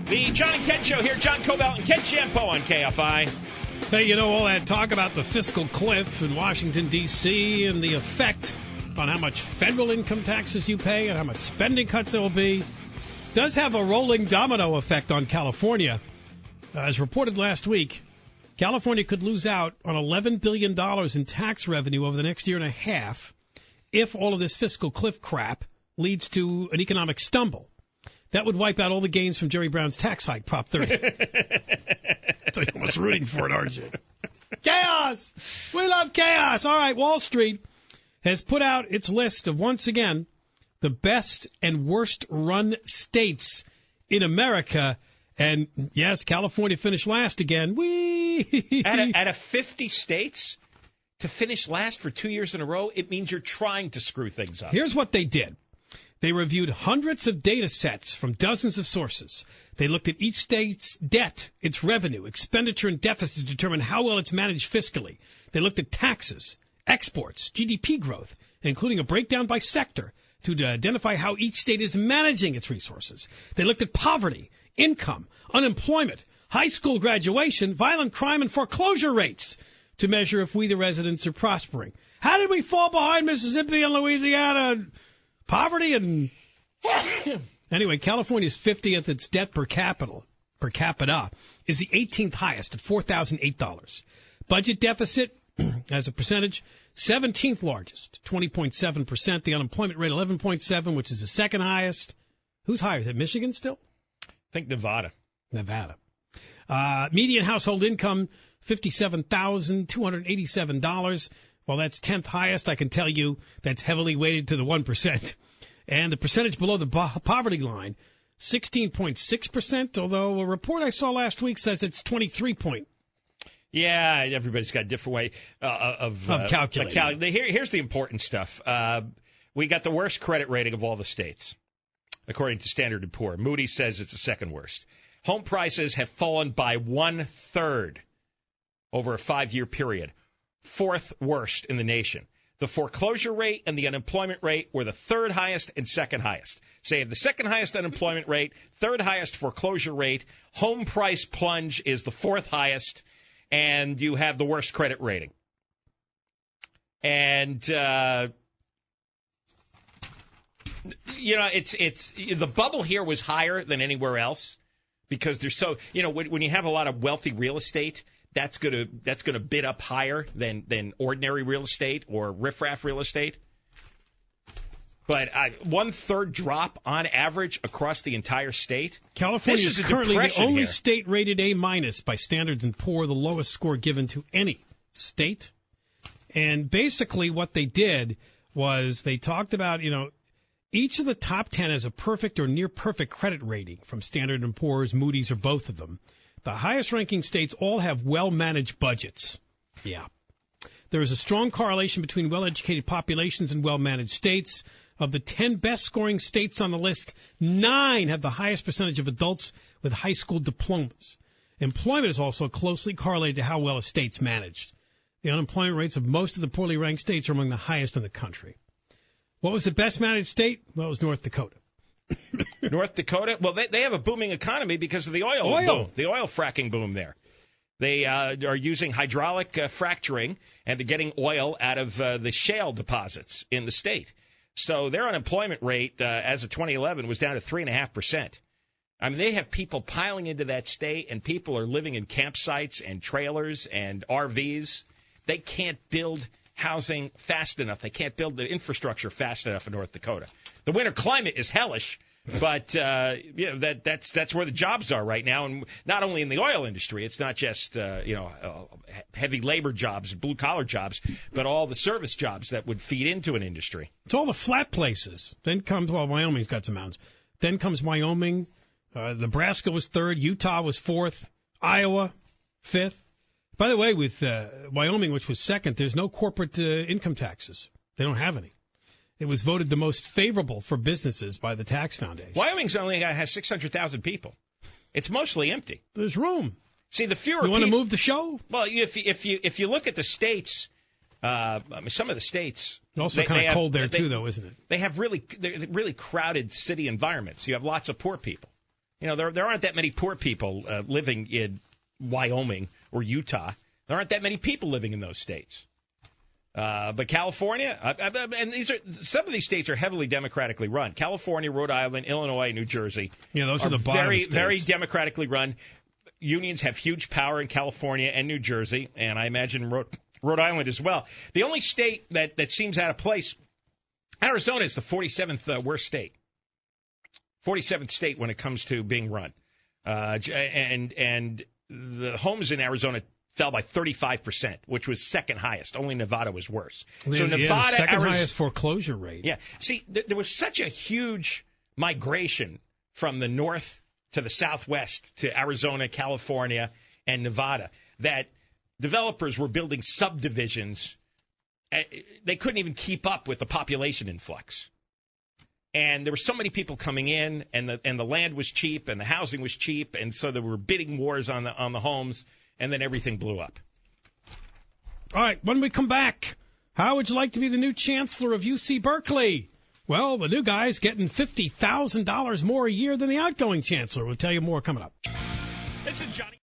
The John and Ken Show here. John Cobell and Ken Shampo on KFI. Hey, you know, all that talk about the fiscal cliff in Washington, D.C. and the effect on how much federal income taxes you pay and how much spending cuts there will be does have a rolling domino effect on California. As reported last week, California could lose out on $11 billion in tax revenue over the next year and a half if all of this fiscal cliff crap leads to an economic stumble. That would wipe out all the gains from Jerry Brown's tax hike, Prop 30. So you're almost rooting for it, aren't you? Chaos! We love chaos! All right, Wall Street has put out its list of, once again, the best and worst run states in America. And, yes, California finished last again. Whee! Out of 50 states, to finish last for 2 years in a row, it means you're trying to screw things up. Here's what they did. They reviewed hundreds of data sets from dozens of sources. They looked at each state's debt, its revenue, expenditure, and deficit to determine how well it's managed fiscally. They looked at taxes, exports, GDP growth, including a breakdown by sector to identify how each state is managing its resources. They looked at poverty, income, unemployment, high school graduation, violent crime, and foreclosure rates to measure if we, the residents, are prospering. How did we fall behind Mississippi and Louisiana? Poverty and... Anyway, California's 50th, its debt per capita is the 18th highest at $4,008. Budget deficit, as a percentage, 17th largest, 20.7%. The unemployment rate, 11.7%, which is the second highest. Who's higher? Is it Michigan still? I think Nevada. Median household income, $57,287. Well, that's 10th highest. I can tell you that's heavily weighted to the 1%. And the percentage below the poverty line, 16.6%, although a report I saw last week says it's 23 Yeah, everybody's got a different way of calculating. Here's the important stuff. We got the worst credit rating of all the states, according to Standard & Poor's. Moody's says it's the second worst. Home prices have fallen by 1/3 over a 5-year period. Fourth worst in the nation. The foreclosure rate and the unemployment rate were the third highest and second highest. Say the second highest unemployment rate, third highest foreclosure rate, home price plunge is the fourth highest, and you have the worst credit rating. And it's the bubble here was higher than anywhere else because there's so when you have a lot of wealthy real estate. That's gonna bid up higher than ordinary real estate or riffraff real estate. But 1/3 drop on average across the entire state. California is currently the only state rated A- by Standard & Poor's, the lowest score given to any state. And basically what they did was they talked about, each of the top 10 has a perfect or near perfect credit rating from Standard & Poor's, Moody's, or both of them. The highest-ranking states all have well-managed budgets. Yeah. There is a strong correlation between well-educated populations and well-managed states. Of the 10 best-scoring states on the list, 9 have the highest percentage of adults with high school diplomas. Employment is also closely correlated to how well a state's managed. The unemployment rates of most of the poorly ranked states are among the highest in the country. What was the best-managed state? Well, it was North Dakota. North Dakota? Well, they have a booming economy because of the oil boom, the oil fracking boom there. They are using hydraulic fracturing, and they're getting oil out of the shale deposits in the state. So their unemployment rate as of 2011 was down to 3.5%. I mean, they have people piling into that state, and people are living in campsites and trailers and RVs. They can't build housing fast enough. They can't build the infrastructure fast enough in North Dakota. The winter climate is hellish, but that's where the jobs are right now, and not only in the oil industry. It's not just heavy labor jobs, blue collar jobs, but all the service jobs that would feed into an industry. It's all the flat places. Then comes Wyoming's got some mountains. Then comes Wyoming. Nebraska was third. Utah was fourth. Iowa fifth. By the way, with Wyoming, which was second, there's no corporate income taxes. They don't have any. It was voted the most favorable for businesses by the Tax Foundation. Wyoming's only has 600,000 people. It's mostly empty. There's room. See, the fewer you want to move the show? Well, if you look at the states, some of the states also kind of cold there too, though, isn't it? They have really crowded city environments. You have lots of poor people. You know, there aren't that many poor people living in Wyoming or Utah. There aren't that many people living in those states. But California, and some of these states are heavily democratically run. California, Rhode Island, Illinois, New Jersey. Yeah, those are the bottom states. Very democratically run. Unions have huge power in California and New Jersey, and I imagine Rhode Island as well. The only state that seems out of place, Arizona is the 47th worst state. 47th state when it comes to being run. And the homes in Arizona fell by 35%, which was second highest. Only Nevada was worse. So Nevada, second highest foreclosure rate. Yeah. See, there was such a huge migration from the north to the southwest to Arizona, California, and Nevada that developers were building subdivisions. They couldn't even keep up with the population influx. And there were so many people coming in, and the land was cheap, and the housing was cheap, and so there were bidding wars on the homes. And then everything blew up. All right, when we come back, how would you like to be the new chancellor of UC Berkeley? Well, the new guy's getting $50,000 more a year than the outgoing chancellor. We'll tell you more coming up. This is Johnny.